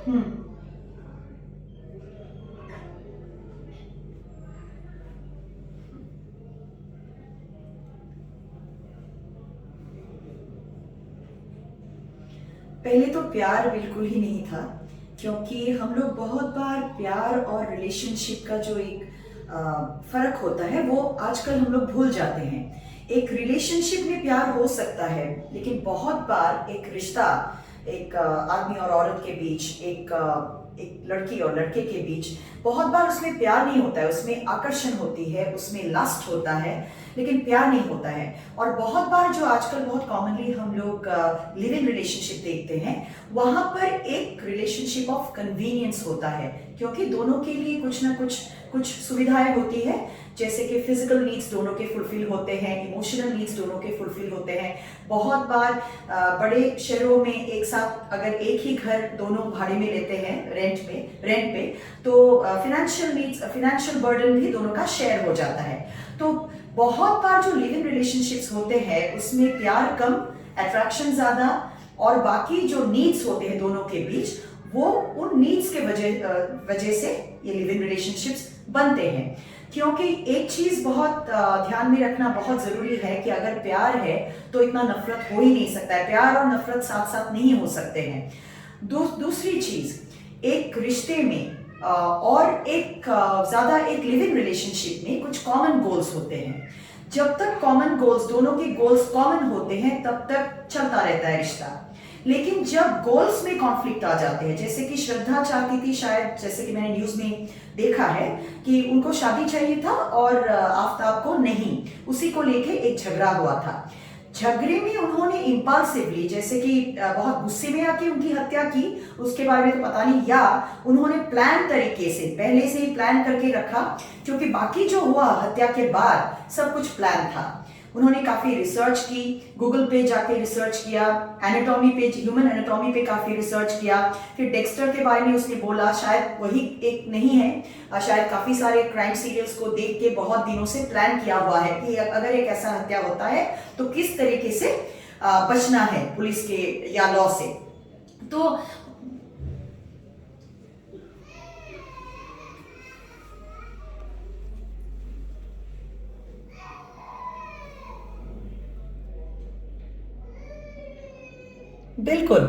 हम्म। पहले तो प्यार बिल्कुल ही नहीं था, क्योंकि हम लोग बहुत बार प्यार और रिलेशनशिप का जो एक फर्क होता है वो आजकल हम लोग भूल जाते हैं। एक रिलेशनशिप में प्यार हो सकता है, लेकिन बहुत बार एक रिश्ता, एक आदमी और औरत के बीच, एक लड़की और लड़के के बीच, बहुत बार उसमें प्यार नहीं होता है, उसमें आकर्षण होती है, उसमें लस्ट होता है, लेकिन प्यार नहीं होता है। और बहुत बार जो आजकल बहुत कॉमनली हम लोग लिव इन रिलेशनशिप देखते हैं, वहां पर एक रिलेशनशिप ऑफ कन्वीनियंस होता है, क्योंकि दोनों के लिए कुछ ना कुछ सुविधाएं होती है, जैसे कि फिजिकल नीड्स दोनों के फुलफिल होते हैं, इमोशनल नीड्स दोनों के फुलफिल होते हैं। बहुत बार बड़े शहरों में एक साथ अगर एक ही घर दोनों भाड़े में लेते हैं, रेंट पे, तो फाइनेंशियल बर्डन भी दोनों का शेयर हो जाता है। तो बहुत बार जो लिव इन रिलेशनशिप्स होते हैं उसमें प्यार कम, अट्रैक्शन ज्यादा, और बाकी जो नीड्स होते हैं दोनों के बीच, वो उन नीड्स के वजह से ये लिव इन रिलेशनशिप्स बनते हैं। क्योंकि एक चीज बहुत ध्यान में रखना बहुत जरूरी है कि अगर प्यार है तो इतना नफरत हो ही नहीं सकता है। प्यार और नफरत साथ साथ नहीं हो सकते हैं। दूसरी चीज, एक रिश्ते में और ज्यादा एक लिव इन रिलेशनशिप में कुछ कॉमन गोल्स होते हैं। जब तक कॉमन गोल्स, दोनों के गोल्स कॉमन होते हैं, तब तक चलता रहता है रिश्ता। लेकिन जब गोल्स में कॉन्फ्लिक्ट आ जाते हैं, जैसे कि श्रद्धा चाहती थी शायद, जैसे कि मैंने न्यूज में देखा है कि उनको शादी चाहिए था और आफताब को नहीं, उसी को लेके एक झगड़ा हुआ था। झगड़े में उन्होंने इंपल्सिवली, जैसे कि बहुत गुस्से में आके उनकी हत्या की, उसके बारे में तो पता नहीं, या उन्होंने प्लान तरीके से पहले से ही प्लान करके रखा, क्योंकि बाकी जो हुआ हत्या के बाद सब कुछ प्लान था। उन्होंने काफी रिसर्च की, गूगल पे जाके रिसर्च किया, एनाटॉमी पे, ह्यूमन एनाटॉमी पे काफी रिसर्च किया, फिर डेक्स्टर के बारे में उसने बोला शायद वही एक नहीं है, शायद काफी सारे क्राइम सीरियल्स को देख के बहुत दिनों से प्लान किया हुआ है कि अगर एक ऐसा हत्या होता है तो किस तरीके से बचना है पुलिस के या लॉ से। तो बिल्कुल।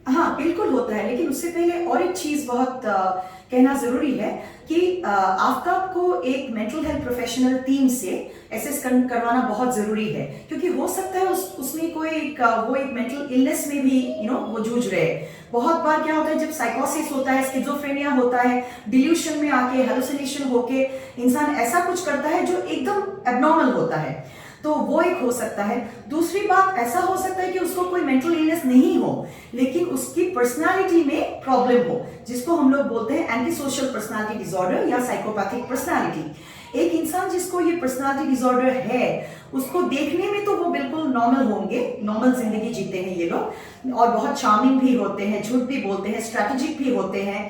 हाँ बिल्कुल होता है, लेकिन उससे पहले और एक चीज बहुत कहना जरूरी है कि आफताब को एक मेंटल हेल्थ प्रोफेशनल टीम से एसेस करवाना बहुत जरूरी है, क्योंकि हो सकता है उसमें कोई वो एक मेंटल इलनेस में भी वो जूझ रहे हैं। बहुत बार क्या होता है, जब साइकोसिस होता है, स्किज़ोफ्रेनिया होता है, डिल्यूशन में आके, हेलुसिनेशन होके इंसान ऐसा कुछ करता है जो एकदम एबनॉर्मल होता है, तो वो एक हो सकता है। दूसरी बात, ऐसा हो सकता है कि उसको कोई मेंटल इलनेस नहीं हो, लेकिन उसकी पर्सनालिटी में प्रॉब्लम हो, जिसको हम लोग बोलते हैं एंटी सोशल पर्सनालिटी डिसऑर्डर या साइकोपैथिक पर्सनालिटी। एक इंसान जिसको ये पर्सनालिटी डिसऑर्डर है, उसको देखने में तो वो बिल्कुल नॉर्मल होंगे, नॉर्मल जिंदगी जीते हैं ये लोग, और बहुत चार्मिंग भी होते हैं, झूठ भी बोलते हैं, स्ट्रैटेजिक भी होते हैं,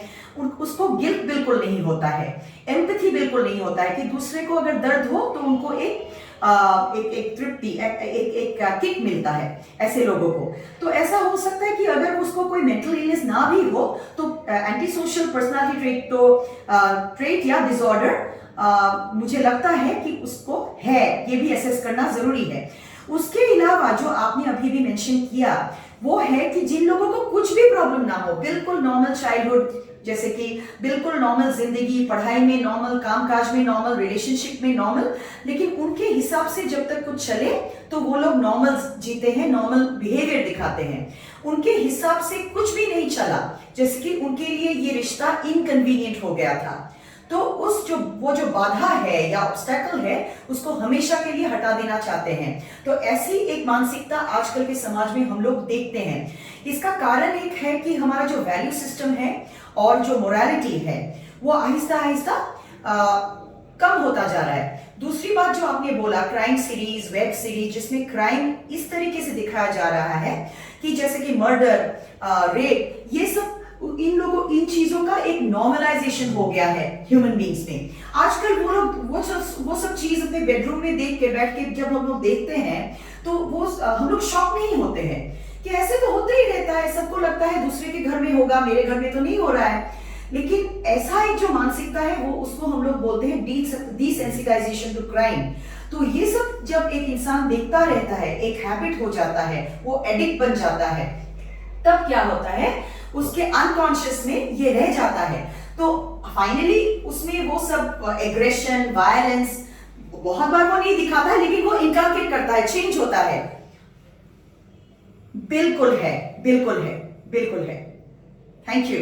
उसको गिल्ट बिल्कुल नहीं होता है, एम्पैथी बिल्कुल नहीं होता है कि दूसरे को अगर दर्द हो तो उनको एक तृप्ति, एक किक मिलता है ऐसे लोगों को। तो ऐसा हो सकता है कि अगर उसको कोई मेंटल इलनेस ना भी हो तो एंटी सोशल पर्सनालिटी ट्रेट या डिसऑर्डर मुझे लगता है कि उसको है, ये भी असेस करना जरूरी है। उसके अलावा जो आपने अभी भी मेंशन किया, वो है कि जिन लोगों को कुछ भी प्रॉब्लम ना हो, बिल्कुल नॉर्मल चाइल्डहुड, जैसे कि बिल्कुल नॉर्मल जिंदगी, पढ़ाई में नॉर्मल, कामकाज में नॉर्मल, रिलेशनशिप में नॉर्मल, लेकिन उनके हिसाब से जब तक कुछ चले तो वो लोग नॉर्मल जीते हैं, नॉर्मल बिहेवियर दिखाते हैं। उनके हिसाब से कुछ भी नहीं चला, जैसे कि उनके लिए ये रिश्ता इनकन्वीनियंट हो गया था, तो वो जो बाधा है या ऑब्स्टेकल है, उसको हमेशा के लिए हटा देना चाहते हैं। तो ऐसी एक मानसिकता आजकल के समाज में हम लोग देखते हैं। इसका कारण एक है कि हमारा जो वैल्यू सिस्टम है और जो मोरालिटी है, वो आहिस्ता आहिस्ता कम होता जा रहा है। दूसरी बात जो आपने बोला, क्राइम सीरीज, वेब सीरीज जिसमें क्राइम इस तरीके से दिखाया जा रहा है कि जैसे कि मर्डर, रेप, ये सब इन चीजों का एक नॉर्मलाइजेशन हो गया है ह्यूमन बींग्स में। आजकल वो सब चीज अपने बेडरूम में देख के, बैठ के जब हम लोग देखते हैं, तो वो हम लोग शॉक नहीं होते हैं कि ऐसे तो होता ही रहता है, सबको लगता है दूसरे के घर में होगा, मेरे घर में तो नहीं हो रहा है। लेकिन ऐसा एक जो मानसिकता है वो उसको हम लोग बोलते हैं डिसेंसिटाइजेशन टू क्राइम। तो ये सब जब एक इंसान देखता रहता है, एक हैबिट हो जाता है, वो एडिक्ट बन जाता है, तब क्या होता है उसके अनकॉन्शियस में ये रह जाता है। तो फाइनली उसमें वो सब एग्रेशन, वायलेंस बहुत बार वो नहीं दिखाता है, लेकिन वो इनकलकेट करता है, चेंज होता है। बिल्कुल है, बिल्कुल है, बिल्कुल है। Thank you.